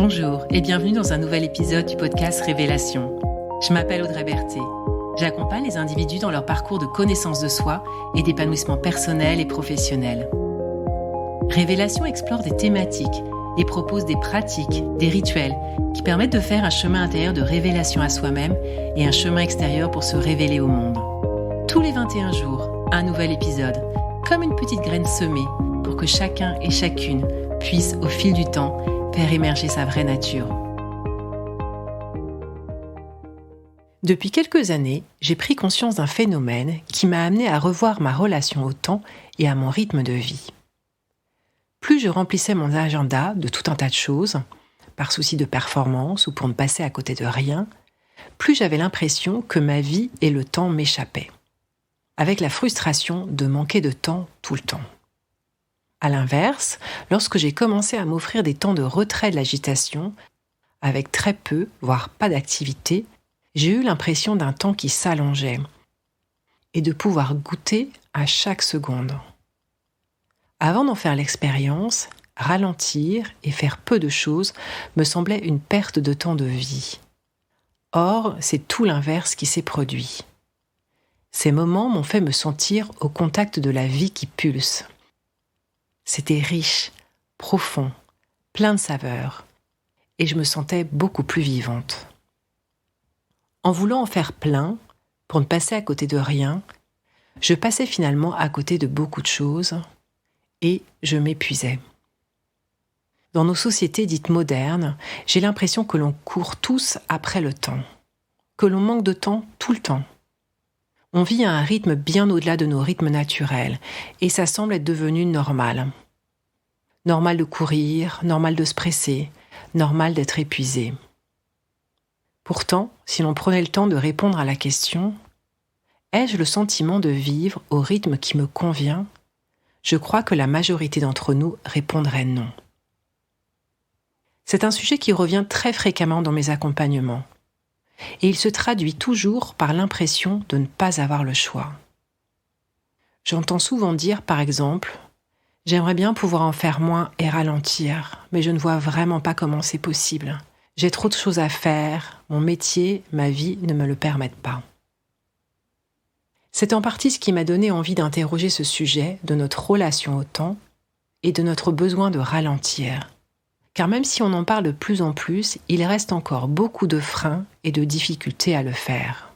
Bonjour et bienvenue dans un nouvel épisode du podcast Révélation. Je m'appelle Audrey Berthet. J'accompagne les individus dans leur parcours de connaissance de soi et d'épanouissement personnel et professionnel. Révélation explore des thématiques et propose des pratiques, des rituels qui permettent de faire un chemin intérieur de révélation à soi-même et un chemin extérieur pour se révéler au monde. Tous les 21 jours, un nouvel épisode, comme une petite graine semée pour que chacun et chacune puisse, au fil du temps, faire émerger sa vraie nature. Depuis quelques années, j'ai pris conscience d'un phénomène qui m'a amené à revoir ma relation au temps et à mon rythme de vie. Plus je remplissais mon agenda de tout un tas de choses, par souci de performance ou pour ne passer à côté de rien, plus j'avais l'impression que ma vie et le temps m'échappaient, avec la frustration de manquer de temps tout le temps. À l'inverse, lorsque j'ai commencé à m'offrir des temps de retrait de l'agitation, avec très peu, voire pas d'activité, j'ai eu l'impression d'un temps qui s'allongeait et de pouvoir goûter à chaque seconde. Avant d'en faire l'expérience, ralentir et faire peu de choses me semblait une perte de temps de vie. Or, c'est tout l'inverse qui s'est produit. Ces moments m'ont fait me sentir au contact de la vie qui pulse. C'était riche, profond, plein de saveurs, et je me sentais beaucoup plus vivante. En voulant en faire plein, pour ne passer à côté de rien, je passais finalement à côté de beaucoup de choses, et je m'épuisais. Dans nos sociétés dites modernes, j'ai l'impression que l'on court tous après le temps, que l'on manque de temps tout le temps. On vit à un rythme bien au-delà de nos rythmes naturels, et ça semble être devenu normal. Normal de courir, normal de se presser, normal d'être épuisé. Pourtant, si l'on prenait le temps de répondre à la question « Ai-je le sentiment de vivre au rythme qui me convient ?», je crois que la majorité d'entre nous répondrait non. C'est un sujet qui revient très fréquemment dans mes accompagnements. Et il se traduit toujours par l'impression de ne pas avoir le choix. J'entends souvent dire, par exemple, « J'aimerais bien pouvoir en faire moins et ralentir, mais je ne vois vraiment pas comment c'est possible. J'ai trop de choses à faire, mon métier, ma vie ne me le permettent pas. » C'est en partie ce qui m'a donné envie d'interroger ce sujet de notre relation au temps et de notre besoin de ralentir. Car même si on en parle de plus en plus, il reste encore beaucoup de freins et de difficultés à le faire.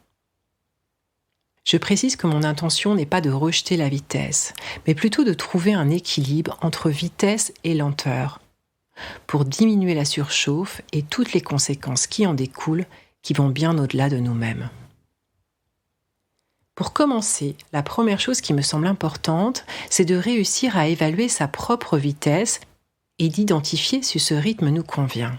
Je précise que mon intention n'est pas de rejeter la vitesse, mais plutôt de trouver un équilibre entre vitesse et lenteur, pour diminuer la surchauffe et toutes les conséquences qui en découlent, qui vont bien au-delà de nous-mêmes. Pour commencer, la première chose qui me semble importante, c'est de réussir à évaluer sa propre vitesse et d'identifier si ce rythme nous convient.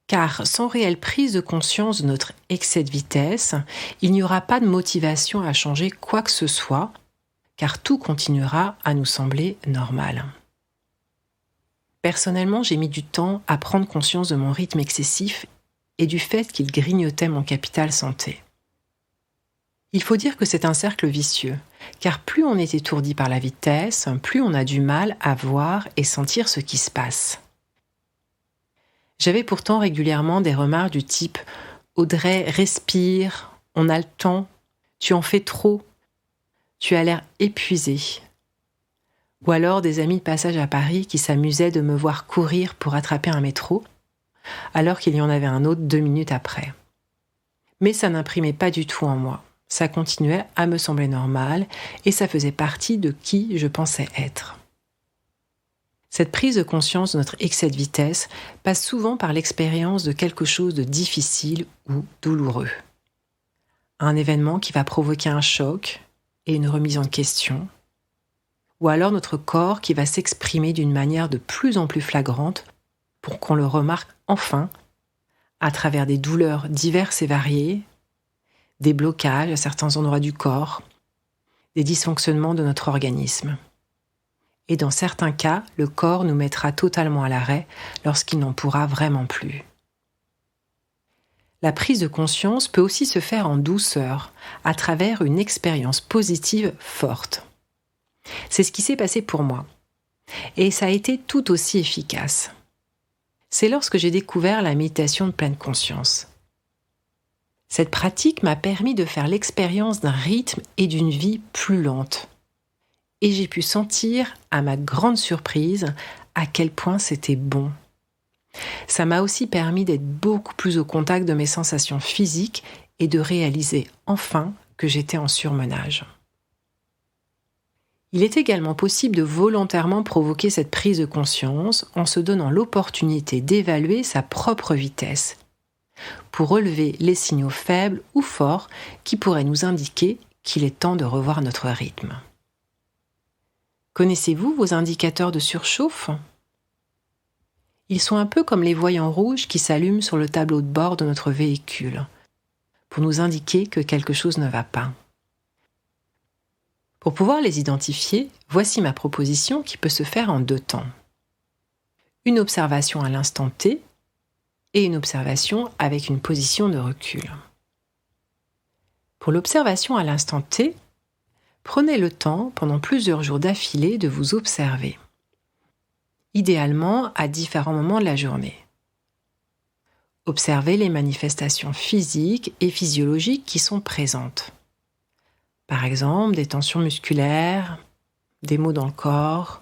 Car sans réelle prise de conscience de notre excès de vitesse, il n'y aura pas de motivation à changer quoi que ce soit, car tout continuera à nous sembler normal. Personnellement, j'ai mis du temps à prendre conscience de mon rythme excessif et du fait qu'il grignotait mon capital santé. Il faut dire que c'est un cercle vicieux, car plus on est étourdi par la vitesse, plus on a du mal à voir et sentir ce qui se passe. J'avais pourtant régulièrement des remarques du type « Audrey, respire, on a le temps, tu en fais trop, tu as l'air épuisée ». Ou alors des amis de passage à Paris qui s'amusaient de me voir courir pour attraper un métro, alors qu'il y en avait un autre 2 minutes après. Mais ça n'imprimait pas du tout en moi. Ça continuait à me sembler normal et ça faisait partie de qui je pensais être. Cette prise de conscience de notre excès de vitesse passe souvent par l'expérience de quelque chose de difficile ou douloureux. Un événement qui va provoquer un choc et une remise en question, ou alors notre corps qui va s'exprimer d'une manière de plus en plus flagrante pour qu'on le remarque enfin à travers des douleurs diverses et variées, des blocages à certains endroits du corps, des dysfonctionnements de notre organisme. Et dans certains cas, le corps nous mettra totalement à l'arrêt lorsqu'il n'en pourra vraiment plus. La prise de conscience peut aussi se faire en douceur, à travers une expérience positive forte. C'est ce qui s'est passé pour moi. Et ça a été tout aussi efficace. c'est lorsque j'ai découvert la méditation de pleine conscience. Cette pratique m'a permis de faire l'expérience d'un rythme et d'une vie plus lente. Et j'ai pu sentir, à ma grande surprise, à quel point c'était bon. Ça m'a aussi permis d'être beaucoup plus au contact de mes sensations physiques et de réaliser enfin que j'étais en surmenage. Il est également possible de volontairement provoquer cette prise de conscience en se donnant l'opportunité d'évaluer sa propre vitesse, pour relever les signaux faibles ou forts qui pourraient nous indiquer qu'il est temps de revoir notre rythme. Connaissez-vous vos indicateurs de surchauffe ? Ils sont un peu comme les voyants rouges qui s'allument sur le tableau de bord de notre véhicule, pour nous indiquer que quelque chose ne va pas. Pour pouvoir les identifier, voici ma proposition qui peut se faire en 2 temps. Une observation à l'instant T et une observation avec une position de recul. Pour l'observation à l'instant T, prenez le temps pendant plusieurs jours d'affilée de vous observer, idéalement à différents moments de la journée. Observez les manifestations physiques et physiologiques qui sont présentes. Par exemple, des tensions musculaires, des maux dans le corps,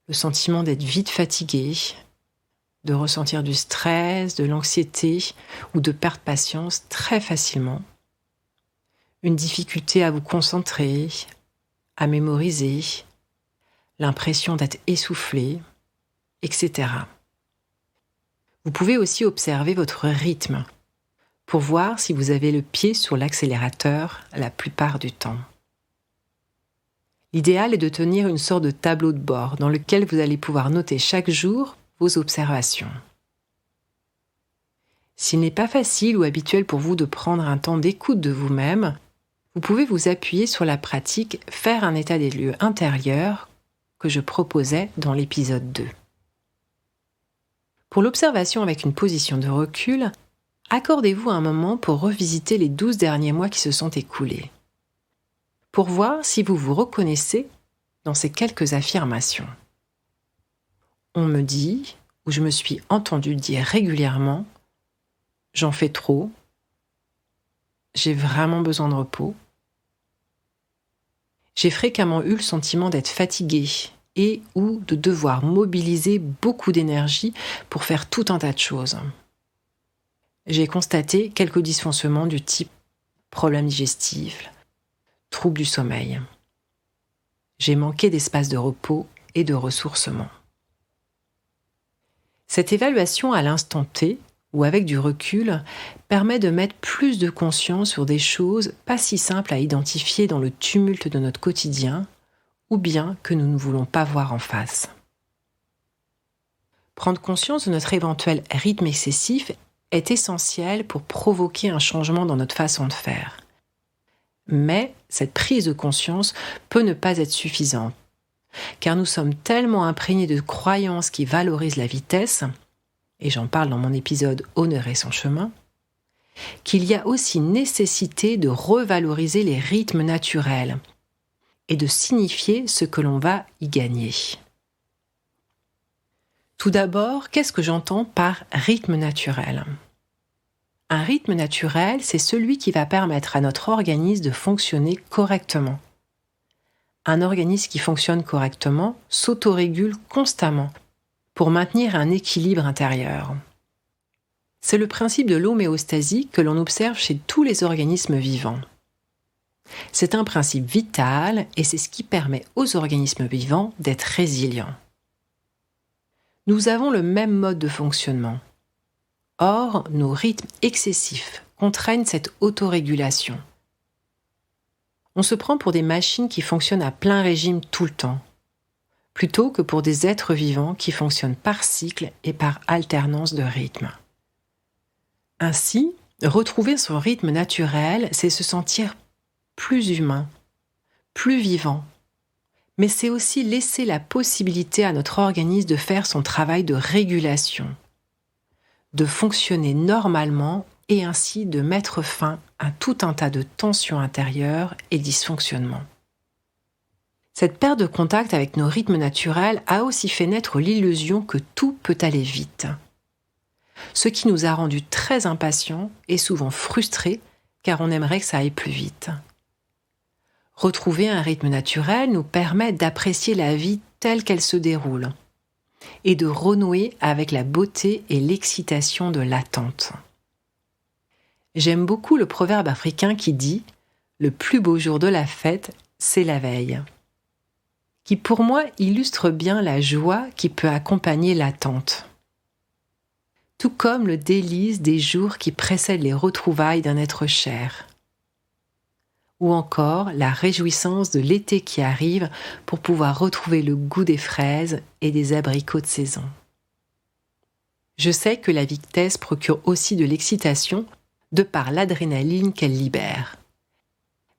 le sentiment d'être vite fatigué, de ressentir du stress, de l'anxiété ou de perdre patience très facilement, une difficulté à vous concentrer, à mémoriser, l'impression d'être essoufflé, etc. Vous pouvez aussi observer votre rythme pour voir si vous avez le pied sur l'accélérateur la plupart du temps. L'idéal est de tenir une sorte de tableau de bord dans lequel vous allez pouvoir noter chaque jour vos observations. S'il n'est pas facile ou habituel pour vous de prendre un temps d'écoute de vous-même, vous pouvez vous appuyer sur la pratique « Faire un état des lieux intérieur » que je proposais dans l'épisode 2. Pour l'observation avec une position de recul, accordez-vous un moment pour revisiter les 12 derniers mois qui se sont écoulés, pour voir si vous vous reconnaissez dans ces quelques affirmations. On me dit, ou je me suis entendu dire régulièrement, « J'en fais trop »,« J'ai vraiment besoin de repos », j'ai fréquemment eu le sentiment d'être fatigué et ou de devoir mobiliser beaucoup d'énergie pour faire tout un tas de choses. J'ai constaté quelques dysfonctionnements du type problèmes digestifs, troubles du sommeil. J'ai manqué d'espace de repos et de ressourcement. Cette évaluation à l'instant T, ou avec du recul, permet de mettre plus de conscience sur des choses pas si simples à identifier dans le tumulte de notre quotidien, ou bien que nous ne voulons pas voir en face. Prendre conscience de notre éventuel rythme excessif est essentiel pour provoquer un changement dans notre façon de faire. Mais cette prise de conscience peut ne pas être suffisante, car nous sommes tellement imprégnés de croyances qui valorisent la vitesse, et j'en parle dans mon épisode « Honorer son chemin », qu'il y a aussi nécessité de revaloriser les rythmes naturels et de signifier ce que l'on va y gagner. Tout d'abord, qu'est-ce que j'entends par rythme naturel ? Un rythme naturel, c'est celui qui va permettre à notre organisme de fonctionner correctement. Un organisme qui fonctionne correctement s'autorégule constamment pour maintenir un équilibre intérieur. C'est le principe de l'homéostasie que l'on observe chez tous les organismes vivants. C'est un principe vital et c'est ce qui permet aux organismes vivants d'être résilients. Nous avons le même mode de fonctionnement. Or, nos rythmes excessifs contraignent cette autorégulation. On se prend pour des machines qui fonctionnent à plein régime tout le temps, plutôt que pour des êtres vivants qui fonctionnent par cycle et par alternance de rythme. Ainsi, retrouver son rythme naturel, c'est se sentir plus humain, plus vivant, mais c'est aussi laisser la possibilité à notre organisme de faire son travail de régulation, de fonctionner normalement et ainsi de mettre fin à tout un tas de tensions intérieures et dysfonctionnements. Cette perte de contact avec nos rythmes naturels a aussi fait naître l'illusion que tout peut aller vite. ce qui nous a rendus très impatients et souvent frustrés car on aimerait que ça aille plus vite. Retrouver un rythme naturel nous permet d'apprécier la vie telle qu'elle se déroule et de renouer avec la beauté et l'excitation de l'attente. J'aime beaucoup le proverbe africain qui dit « Le plus beau jour de la fête, c'est la veille », qui pour moi illustre bien la joie qui peut accompagner l'attente. Tout comme le délice des jours qui précèdent les retrouvailles d'un être cher. Ou encore la réjouissance de l'été qui arrive pour pouvoir retrouver le goût des fraises et des abricots de saison. Je sais que la vitesse procure aussi de l'excitation de par l'adrénaline qu'elle libère.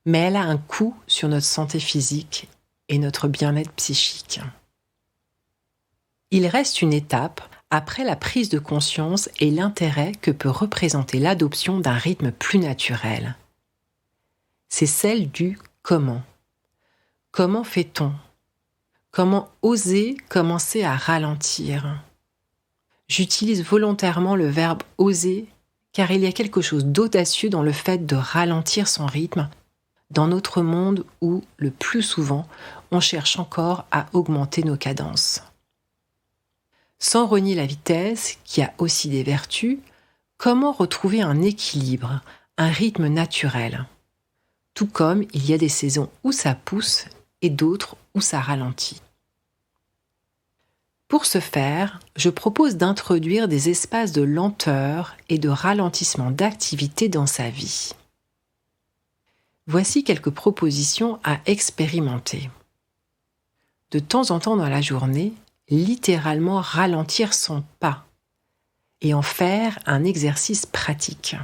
Mais elle a un coût sur notre santé physique et notre bien-être psychique. Il reste une étape après la prise de conscience et l'intérêt que peut représenter l'adoption d'un rythme plus naturel. C'est celle du comment. Comment fait-on ? Comment oser commencer à ralentir ? J'utilise volontairement le verbe oser car il y a quelque chose d'audacieux dans le fait de ralentir son rythme dans notre monde où, le plus souvent, on cherche encore à augmenter nos cadences. Sans renier la vitesse, qui a aussi des vertus, comment retrouver un équilibre, un rythme naturel ? Tout comme il y a des saisons où ça pousse et d'autres où ça ralentit. Pour ce faire, je propose d'introduire des espaces de lenteur et de ralentissement d'activité dans sa vie. Voici quelques propositions à expérimenter. De temps en temps dans la journée, littéralement ralentir son pas et en faire un exercice pratique.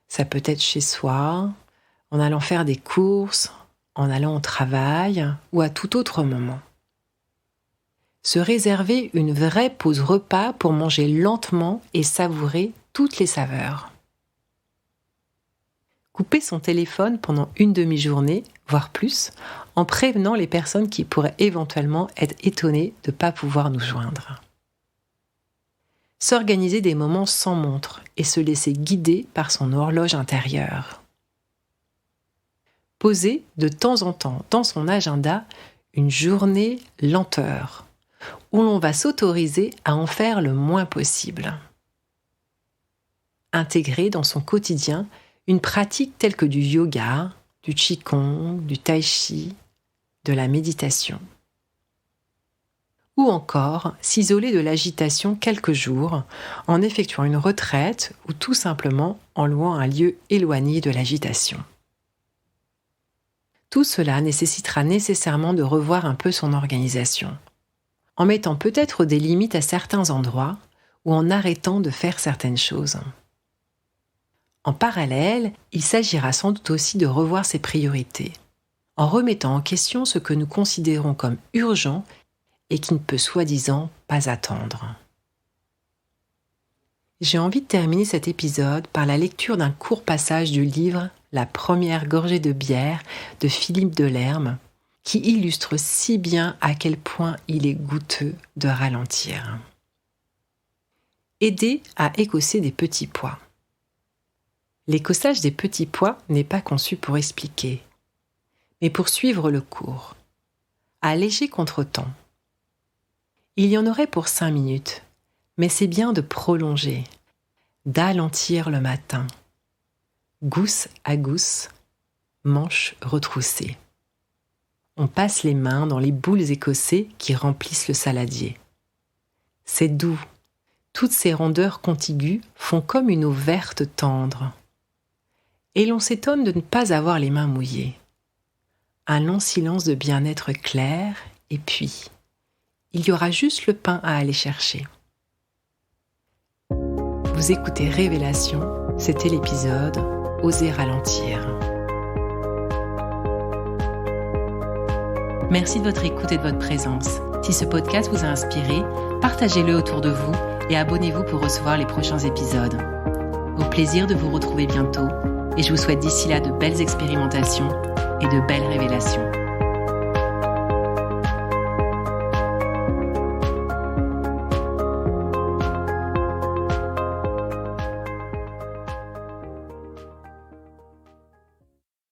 Ça peut être chez soi, en allant faire des courses, en allant au travail ou à tout autre moment. Se réserver une vraie pause repas pour manger lentement et savourer toutes les saveurs. Couper son téléphone pendant une demi-journée, voire plus, en prévenant les personnes qui pourraient éventuellement être étonnées de ne pas pouvoir nous joindre. S'organiser des moments sans montre et se laisser guider par son horloge intérieure. Poser de temps en temps dans son agenda une journée lenteur, où l'on va s'autoriser à en faire le moins possible. Intégrer dans son quotidien une pratique telle que du yoga, du qigong, du tai chi, de la méditation. Ou encore s'isoler de l'agitation quelques jours en effectuant une retraite ou tout simplement en louant un lieu éloigné de l'agitation. Tout cela nécessitera nécessairement de revoir un peu son organisation, en mettant peut-être des limites à certains endroits ou en arrêtant de faire certaines choses. En parallèle, il s'agira sans doute aussi de revoir ses priorités, en remettant en question ce que nous considérons comme urgent et qui ne peut soi-disant pas attendre. J'ai envie de terminer cet épisode par la lecture d'un court passage du livre « La première gorgée de bière » de Philippe Delerme, qui illustre si bien à quel point il est goûteux de ralentir. Aider à écosser des petits pois. L'écossage des petits pois n'est pas conçu pour expliquer, mais pour suivre le cours, à léger contretemps. Il y en aurait pour 5 minutes, mais c'est bien de prolonger, d'alentir le matin, gousse à gousse, manches retroussées. On passe les mains dans les boules écossées qui remplissent le saladier. C'est doux. Toutes ces rondeurs contiguës font comme une eau verte tendre. Et l'on s'étonne de ne pas avoir les mains mouillées. Un long silence de bien-être clair, et puis, il y aura juste le pain à aller chercher. Vous écoutez Révélation, c'était l'épisode « Oser ralentir ». Merci de votre écoute et de votre présence. Si ce podcast vous a inspiré, partagez-le autour de vous et abonnez-vous pour recevoir les prochains épisodes. Au plaisir de vous retrouver bientôt et je vous souhaite d'ici là de belles expérimentations et de belles révélations.